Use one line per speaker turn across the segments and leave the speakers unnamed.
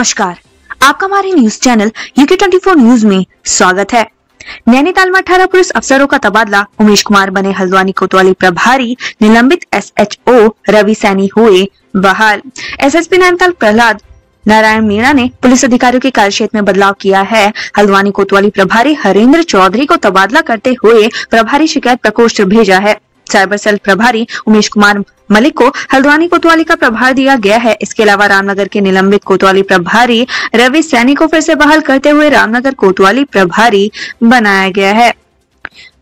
नमस्कार, आपका हमारे न्यूज चैनल UK24 न्यूज में स्वागत है। नैनीताल में 18 पुलिस अफसरों का तबादला, उमेश कुमार बने हल्द्वानी कोतवाली प्रभारी, निलंबित SHO रवि सैनी हुए बहाल। SSP नैनीताल प्रहलाद नारायण मीणा ने पुलिस अधिकारियों के कार्यक्षेत्र में बदलाव किया है। हल्द्वानी कोतवाली प्रभारी हरेंद्र चौधरी को तबादला करते हुए प्रभारी शिकायत प्रकोष्ठ भेजा है। साइबर सेल प्रभारी उमेश कुमार मलिक को हल्द्वानी कोतवाली का प्रभार दिया गया है। इसके अलावा रामनगर के निलंबित कोतवाली प्रभारी रवि सैनी को फिर से बहाल करते हुए रामनगर कोतवाली प्रभारी बनाया गया है।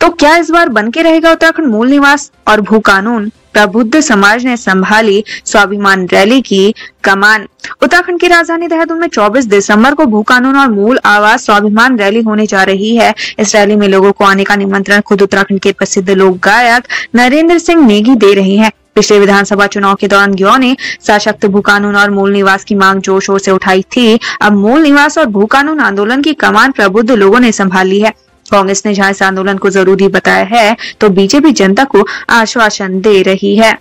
तो क्या इस बार बनके रहेगा उत्तराखंड मूल निवास और भू कानून? प्रबुद्ध समाज ने संभाली स्वाभिमान रैली की कमान। उत्तराखंड की राजधानी देहरादून में 24 दिसंबर को भू कानून और मूल आवास स्वाभिमान रैली होने जा रही है। इस रैली में लोगों को आने का निमंत्रण खुद उत्तराखंड के प्रसिद्ध लोक गायक नरेंद्र सिंह नेगी दे रहे हैं। पिछले विधानसभा चुनाव के दौरान युवाओं ने सशक्त भू कानून और मूल निवास की मांग जोर शोर से उठाई थी। अब मूल निवास और भू कानून आंदोलन की कमान प्रबुद्ध लोगों ने संभाली है। कांग्रेस ने जहां इस आंदोलन को जरूरी बताया है, तो बीजेपी जनता को आश्वासन दे रही है।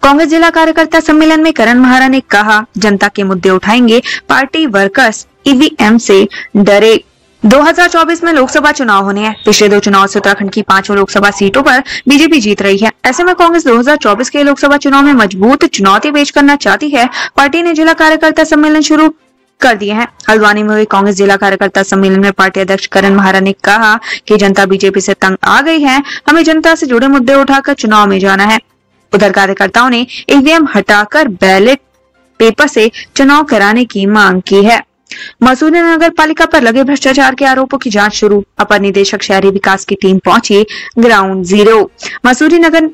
कांग्रेस जिला कार्यकर्ता सम्मेलन में करण महारा ने कहा, जनता के मुद्दे उठाएंगे, पार्टी वर्कर्स EVM से डरे। 2024 में लोकसभा चुनाव होने हैं। पिछले 2 चुनाव से उत्तराखंड की 5 लोकसभा सीटों पर बीजेपी जीत रही है। ऐसे में कांग्रेस 2024 के लोकसभा चुनाव में मजबूत चुनौती पेश करना चाहती है। पार्टी ने जिला कार्यकर्ता सम्मेलन शुरू कर दिए हैं। हल्द्वानी में हुए कांग्रेस जिला कार्यकर्ता सम्मेलन में पार्टी अध्यक्ष करण महारा ने कहा कि जनता बीजेपी से तंग आ गई है, हमें जनता से जुड़े मुद्दे उठाकर चुनाव में जाना है। उधर कार्यकर्ताओं ने EVM हटाकर बैलेट पेपर से चुनाव कराने की मांग की है। मसूरी नगर पालिका पर लगे भ्रष्टाचार के आरोपों की जांच शुरू। अपर निदेशक शहरी विकास की टीम पहुंची ग्राउंड जीरो। मसूरी नगर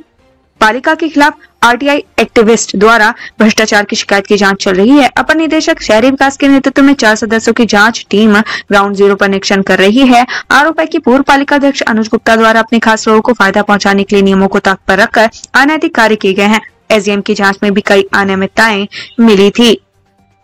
पालिका के खिलाफ RTI एक्टिविस्ट द्वारा भ्रष्टाचार की शिकायत की जांच चल रही है। अपर निदेशक शहरी विकास के नेतृत्व में 4 सदस्यों की जांच टीम ग्राउंड जीरो पर निरीक्षण कर रही है। आरोप है कि पूर्व पालिका अध्यक्ष अनुज गुप्ता द्वारा अपने खास लोगों को फायदा पहुंचाने के लिए नियमों को ताक पर रखकर अनैतिक कार्य किए गए हैं। SDM की जांच में भी कई अनियमितताएं मिली थी।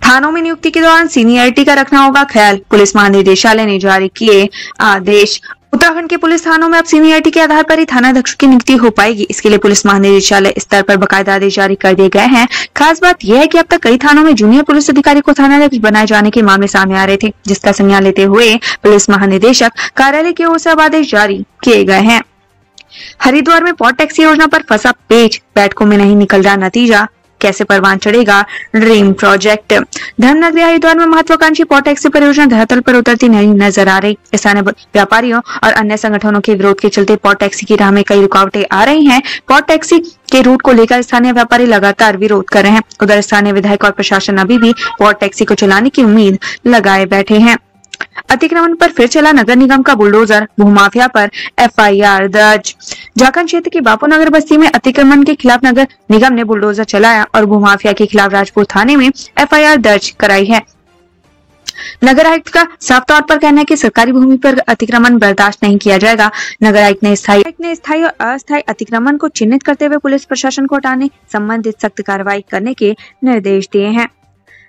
थानों में नियुक्ति के दौरान सीनियरिटी का रखना होगा ख्याल, पुलिस महानिदेशालय ने जारी किए आदेश। उत्तराखंड के पुलिस थानों में अब सीनियरिटी के आधार पर ही थानाध्यक्ष की नियुक्ति हो पाएगी। इसके लिए पुलिस महानिदेशालय स्तर पर बाकायदा आदेश जारी कर दिए गए हैं। खास बात यह है कि अब तक कई थानों में जूनियर पुलिस अधिकारी को थानाध्यक्ष बनाए जाने के मामले सामने आ रहे थे, जिसका संज्ञान लेते हुए पुलिस महानिदेशक कार्यालय की ओर से अब आदेश जारी किए गए हैं। हरिद्वार में पॉट टैक्सी योजना पर फंसा पेच, बैठकों में नहीं निकल रहा नतीजा, कैसे परवान चढ़ेगा ड्रीम प्रोजेक्ट। धर्मनगरी हरिद्वार में महत्वाकांक्षी पॉट टैक्सी परियोजना धरातल पर उतरती नहीं नजर आ रही। स्थानीय व्यापारियों और अन्य संगठनों के विरोध के चलते पॉट टैक्सी की राह में कई रुकावटें आ रही हैं। पॉट टैक्सी के रूट को लेकर स्थानीय व्यापारी लगातार विरोध कर रहे हैं। उधर स्थानीय विधायक और प्रशासन अभी भी पॉट टैक्सी को चलाने की उम्मीद लगाए बैठे हैं। अतिक्रमण पर फिर चला नगर निगम का बुलडोजर, भूमाफिया पर FIR दर्ज। झारखंड क्षेत्र की बापूनगर बस्ती में अतिक्रमण के खिलाफ नगर निगम ने बुलडोजर चलाया और भूमाफिया के खिलाफ राजपुर थाने में FIR दर्ज कराई है। नगर आयुक्त का साफ तौर पर कहना है कि सरकारी भूमि पर अतिक्रमण बर्दाश्त नहीं किया जाएगा। नगर आयुक्त ने स्थायी और अस्थायी अतिक्रमण को चिन्हित करते हुए पुलिस प्रशासन को हटाने संबंधित सख्त कार्रवाई करने के निर्देश दिए हैं।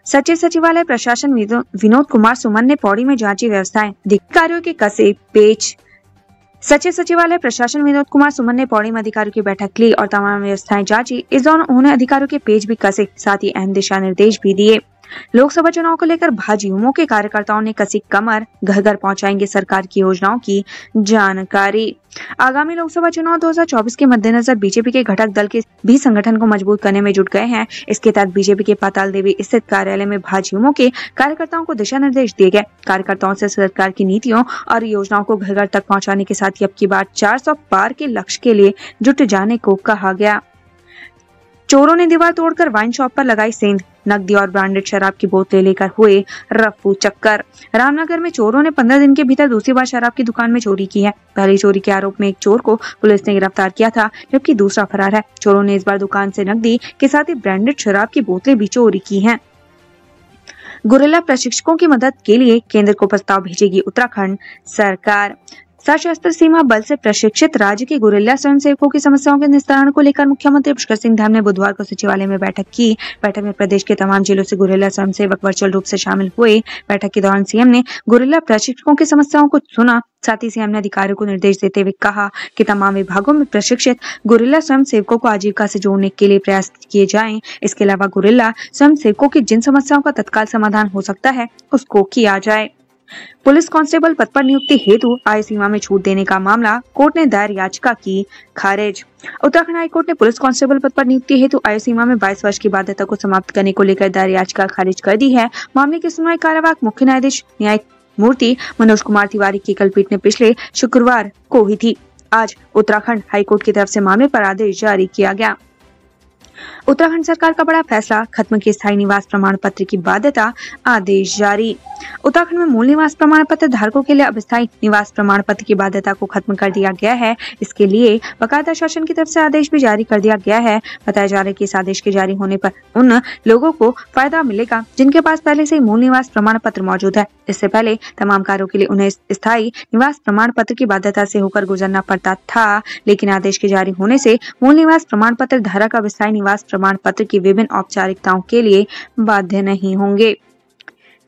सचिव सचिवालय प्रशासन विनोद कुमार सुमन ने पौड़ी में जांची व्यवस्थाएं, अधिकारियों के कसे पेच। सचिव सचिवालय प्रशासन विनोद कुमार सुमन ने पौड़ी में अधिकारियों की बैठक ली और तमाम व्यवस्थाएं जांची। इस दौरान उन्होंने अधिकारियों के पेज भी कसे, साथ ही अहम दिशा निर्देश भी दिए। लोकसभा चुनाव को लेकर भाजयुमो के कार्यकर्ताओं ने कसी कमर, घर घर पहुंचाएंगे सरकार की योजनाओं की जानकारी। आगामी लोकसभा चुनाव 2024 के मद्देनजर बीजेपी के घटक दल के भी संगठन को मजबूत करने में जुट गए हैं। इसके तहत बीजेपी के पाताल देवी स्थित कार्यालय में भाजयुमो के कार्यकर्ताओं को दिशा निर्देश दिए गए। कार्यकर्ताओं से सरकार की नीतियों और योजनाओं को घर घर तक पहुंचाने के साथ ही अब की बार 400 पार के लक्ष्य के लिए जुट जाने को कहा गया। चोरों ने दीवार तोड़कर वाइन शॉप पर लगाई सेंध, नकदी और ब्रांडेड शराब की बोतलें लेकर हुए रफू चक्कर। रामनगर में चोरों ने 15 दिन के भीतर दूसरी बार शराब की दुकान में चोरी की है। पहली चोरी के आरोप में एक चोर को पुलिस ने गिरफ्तार किया था, जबकि दूसरा फरार है। चोरों ने इस बार दुकान से नकदी के साथ ही ब्रांडेड शराब की बोतलें भी चोरी की हैं। गुरिल्ला प्रशिक्षकों की मदद के लिए केंद्र को प्रस्ताव भेजेगी उत्तराखंड सरकार। सशस्त्र सीमा बल से प्रशिक्षित राज्य के गुरिल्ला स्वयंसेवकों की समस्याओं के निस्तारण को लेकर मुख्यमंत्री पुष्कर सिंह धाम ने बुधवार को सचिवालय में बैठक की। बैठक में प्रदेश के तमाम जिलों से गुरिल्ला स्वयंसेवक वर्चुअल रूप से शामिल हुए। बैठक के दौरान सीएम ने गुरिल्ला प्रशिक्षकों की समस्याओं को सुना। साथ ही सीएम ने अधिकारियों को निर्देश देते हुए कहा कि तमाम विभागों में प्रशिक्षित गुरिल्ला स्वयंसेवकों को आजीविका से जोड़ने के लिए प्रयास किए जाएं। इसके अलावा गुरिल्ला स्वयंसेवकों की जिन समस्याओं का तत्काल समाधान हो सकता है उसको किया जाए। पुलिस कांस्टेबल पद पर नियुक्ति हेतु आयु सीमा में छूट देने का मामला, कोर्ट ने दायर याचिका की खारिज। उत्तराखंड हाईकोर्ट ने पुलिस कांस्टेबल पद पर नियुक्ति हेतु आयु सीमा में 22 वर्ष की बाध्यता को समाप्त करने को लेकर दायर याचिका खारिज कर दी है। मामले की सुनवाई कार्यवाहक मुख्य न्यायाधीश न्यायिक मूर्ति मनोज कुमार तिवारी की एकलपीठ ने पिछले शुक्रवार को हुई थी। आज उत्तराखंड हाईकोर्ट की तरफ से मामले पर आदेश जारी किया गया। उत्तराखंड सरकार का बड़ा फैसला, खत्म की स्थायी निवास प्रमाण पत्र की बाध्यता, आदेश जारी। उत्तराखंड में मूल निवास प्रमाण पत्र धारकों के लिए अब स्थायी निवास प्रमाण पत्र की बाध्यता को खत्म कर दिया गया है। इसके लिए बाकायदा शासन की तरफ से आदेश भी जारी कर दिया गया है। बताया जा रहा है कि इस आदेश के जारी होने पर उन लोगों को फायदा मिलेगा जिनके पास पहले से ही मूल निवास प्रमाण पत्र मौजूद है। इससे पहले तमाम कार्यों के लिए उन्हें स्थायी निवास प्रमाण पत्र की बाध्यता से होकर गुजरना पड़ता था, लेकिन आदेश के जारी होने से मूल निवास प्रमाण पत्र धारक अब स्थायी निवास प्रमाण पत्र की विभिन्न औपचारिकताओं के लिए बाध्य नहीं होंगे।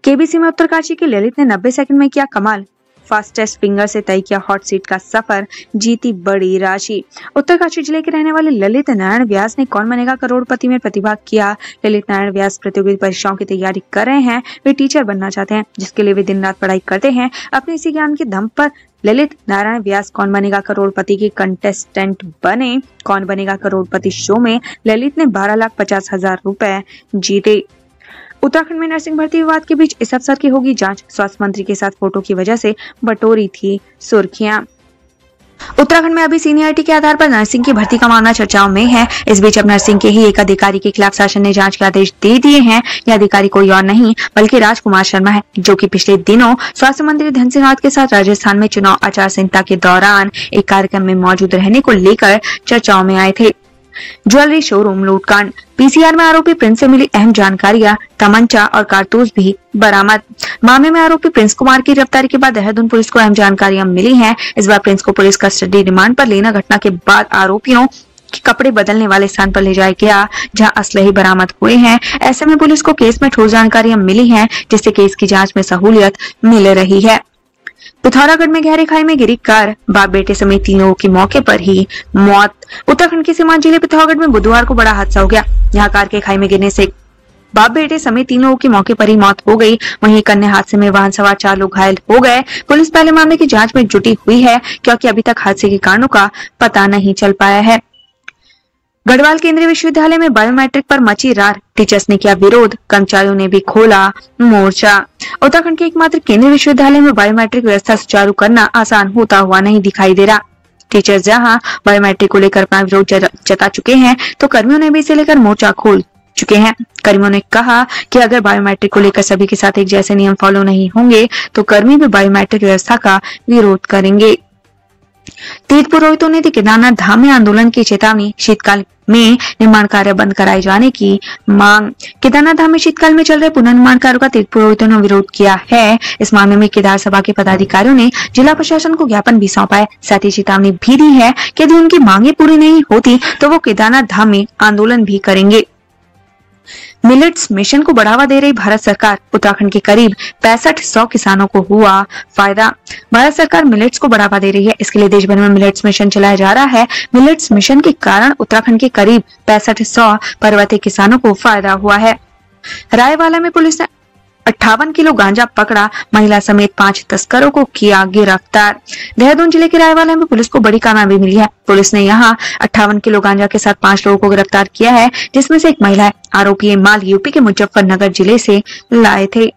केबीसी में उत्तरकाशी के ललित ने 90 सेकंड में किया कमाल, फास्टेस्ट फिंगर से तय किया हॉट सीट का सफर, जीती बड़ी राशि। उत्तरकाशी जिले के रहने वाले ललित नारायण व्यास ने कौन बनेगा करोड़पति में प्रतिभाग किया। ललित नारायण व्यास प्रतियोगिता परीक्षाओं की तैयारी कर रहे हैं। वे टीचर बनना चाहते हैं, जिसके लिए वे दिन रात पढ़ाई करते हैं। अपने इसी ज्ञान के दम पर ललित नारायण व्यास कौन बनेगा करोड़पति के कंटेस्टेंट बने। कौन बनेगा करोड़पति शो में ललित ने 12,50,000 रुपए जीते। उत्तराखंड में नर्सिंग भर्ती विवाद के बीच इस अफसर की होगी जांच, स्वास्थ्य मंत्री के साथ फोटो की वजह से बटोरी थी सुर्खियां। उत्तराखंड में अभी सीनियरिटी के आधार पर नर्सिंग की भर्ती का मामला चर्चाओं में है। इस बीच अब नर्सिंग के ही एक अधिकारी के खिलाफ शासन ने जांच के आदेश दे दिए हैं। यह अधिकारी कोई और नहीं बल्कि राजकुमार शर्मा है, जो कि पिछले दिनों स्वास्थ्य मंत्री धन सिंह रावत के साथ राजस्थान में चुनाव आचार संहिता के दौरान एक कार्यक्रम में मौजूद रहने को लेकर चर्चाओं में आए थे। ज्वेलरी शोरूम लूटकांड, पीसीआर में आरोपी प्रिंस से मिली अहम जानकारियां, तमंचा और कारतूस भी बरामद। मामले में आरोपी प्रिंस कुमार की गिरफ्तारी के बाद देहरादून पुलिस को अहम जानकारियां मिली हैं। इस बार प्रिंस को पुलिस कस्टडी रिमांड पर लेना घटना के बाद आरोपियों के कपड़े बदलने वाले स्थान पर ले जाया गया, जहां असलहे बरामद हुए हैं। ऐसे में पुलिस को केस में ठोस जानकारियां मिली हैं, जिससे केस की जांच में सहूलियत मिल रही है। पिथौरागढ़ में गहरी खाई में गिरी कार, बाप बेटे समेत 3 लोगों की मौके पर ही मौत। उत्तराखंड के सीमांत जिले पिथौरागढ़ में बुधवार को बड़ा हादसा हो गया। यहाँ कार के खाई में गिरने से बाप बेटे समेत 3 लोगों की मौके पर ही मौत हो गई। वहीं एक अन्य हादसे में वाहन सवार 4 लोग घायल हो गए। पुलिस पहले मामले की जांच में जुटी हुई है, क्योंकि अभी तक हादसे के कारणों का पता नहीं चल पाया है। गढ़वाल केंद्रीय विश्वविद्यालय में बायोमेट्रिक पर मची रार, टीचर्स ने किया विरोध, कर्मचारियों ने भी खोला मोर्चा। उत्तराखंड के एकमात्र केंद्रीय विश्वविद्यालय में बायोमेट्रिक व्यवस्था सुचारू करना आसान होता हुआ नहीं दिखाई दे रहा। टीचर्स जहां बायोमेट्रिक को लेकर अपना विरोध जता चुके हैं, तो कर्मियों ने भी इसे लेकर मोर्चा खोल चुके हैं। कर्मियों ने कहा कि अगर बायोमेट्रिक को लेकर सभी के साथ एक जैसे नियम फॉलो नहीं होंगे, तो कर्मी भी बायोमेट्रिक व्यवस्था का विरोध करेंगे। तीर्थ पुरोहितों ने दी केदारनाथ धाम में आंदोलन की चेतावनी, शीतकाल में निर्माण कार्य बंद कराए जाने की मांग। केदारनाथ धाम में शीतकाल में चल रहे पुनर्निर्माण कार्यों का तीर्थ पुरोहितों ने विरोध किया है। इस मामले में केदार सभा के पदाधिकारियों ने जिला प्रशासन को ज्ञापन भी सौंपा है। साथ ही चेतावनी भी दी है कि यदि उनकी मांगे पूरी नहीं होती तो वो केदारनाथ धाम में आंदोलन भी करेंगे। मिलेट्स मिशन को बढ़ावा दे रही भारत सरकार, उत्तराखंड के करीब 6500 किसानों को हुआ फायदा। भारत सरकार मिलेट्स को बढ़ावा दे रही है, इसके लिए देश भर में मिलेट्स मिशन चलाया जा रहा है। मिलेट्स मिशन के कारण उत्तराखंड के करीब 6500 पर्वतीय किसानों को फायदा हुआ है। रायवाला में पुलिस ने 58 किलो गांजा पकड़ा, महिला समेत 5 तस्करों को किया गिरफ्तार। देहरादून जिले के रायवाला में पुलिस को बड़ी कामयाबी मिली है। पुलिस ने यहां 58 किलो गांजा के साथ 5 लोगों को गिरफ्तार किया है, जिसमें से एक महिला है। आरोपी ये माल यूपी के मुजफ्फरनगर जिले से लाए थे।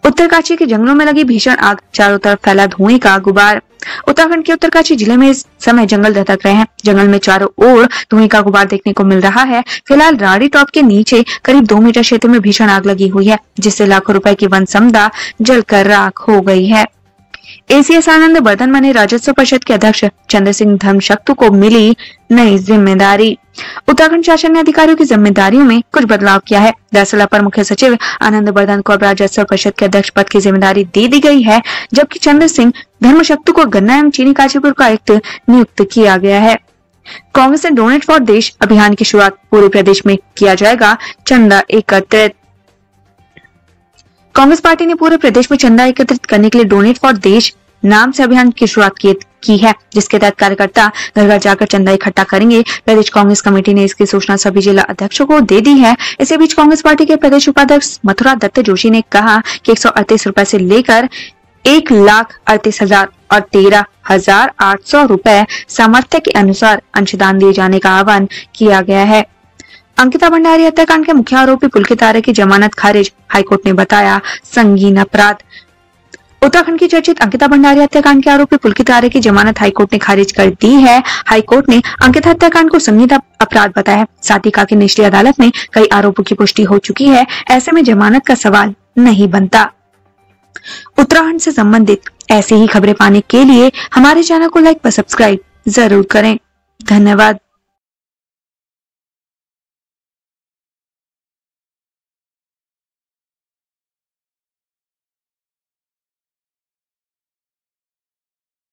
उत्तरकाशी के जंगलों में लगी भीषण आग, चारों तरफ फैला धुएं का गुबार। उत्तराखंड के उत्तरकाशी जिले में इस समय जंगल दस्तक रहे हैं। जंगल में चारों ओर धुएं का गुबार देखने को मिल रहा है। फिलहाल राड़ी टॉप के नीचे करीब 2 मीटर क्षेत्र में भीषण आग लगी हुई है, जिससे लाखों रुपए की वन संपदा जलकर राख हो गई है। एसीएस आनंद बर्धन बने राजस्व परिषद के अध्यक्ष चंद्र सिंह धर्मशक्तु को मिली नई जिम्मेदारी। उत्तराखंड शासन ने अधिकारियों की जिम्मेदारियों में कुछ बदलाव किया है। दरअसल अपर मुख्य सचिव आनंद बर्धन को अब राजस्व परिषद के अध्यक्ष पद की जिम्मेदारी दे दी गई है, जबकि चंद्र सिंह धर्मशक्तु को गन्ना एवं चीनी गाजीपुर का आयुक्त नियुक्त किया गया है। कांग्रेस ने डोनेट फॉर देश अभियान की शुरुआत पूरे प्रदेश में किया जाएगा चंदा एकत्रित। कांग्रेस पार्टी ने पूरे प्रदेश में चंदा एकत्रित करने के लिए डोनेट फॉर देश नाम से अभियान की शुरुआत की है, जिसके तहत कार्यकर्ता घर घर जाकर चंदा इकट्ठा करेंगे। प्रदेश कांग्रेस कमेटी ने इसकी सूचना सभी जिला अध्यक्षों को दे दी है। इसी बीच कांग्रेस पार्टी के प्रदेश उपाध्यक्ष मथुरा दत्त जोशी ने कहा कि 138 रुपए से लेकर 1,38,000 और 13,800 रुपए सामर्थ्य के अनुसार अंशदान दिए जाने का आह्वान किया गया है। अंकिता भंडारी हत्याकांड के मुख्य आरोपी पुलकित आर्य की जमानत खारिज, हाईकोर्ट ने बताया संगीन अपराध। उत्तराखंड की चर्चित अंकिता भंडारी हत्याकांड के आरोपी पुलकित आर्य की जमानत हाईकोर्ट ने खारिज कर दी है। हाईकोर्ट ने अंकिता हत्याकांड को संगीन अपराध बताया। साथ ही कहा कि निचली अदालत में कई आरोपों की पुष्टि हो चुकी है, ऐसे में जमानत का सवाल नहीं बनता। उत्तराखंड से संबंधित ऐसी ही खबरें पाने के लिए हमारे चैनल को लाइक व सब्सक्राइब जरूर करें। धन्यवाद।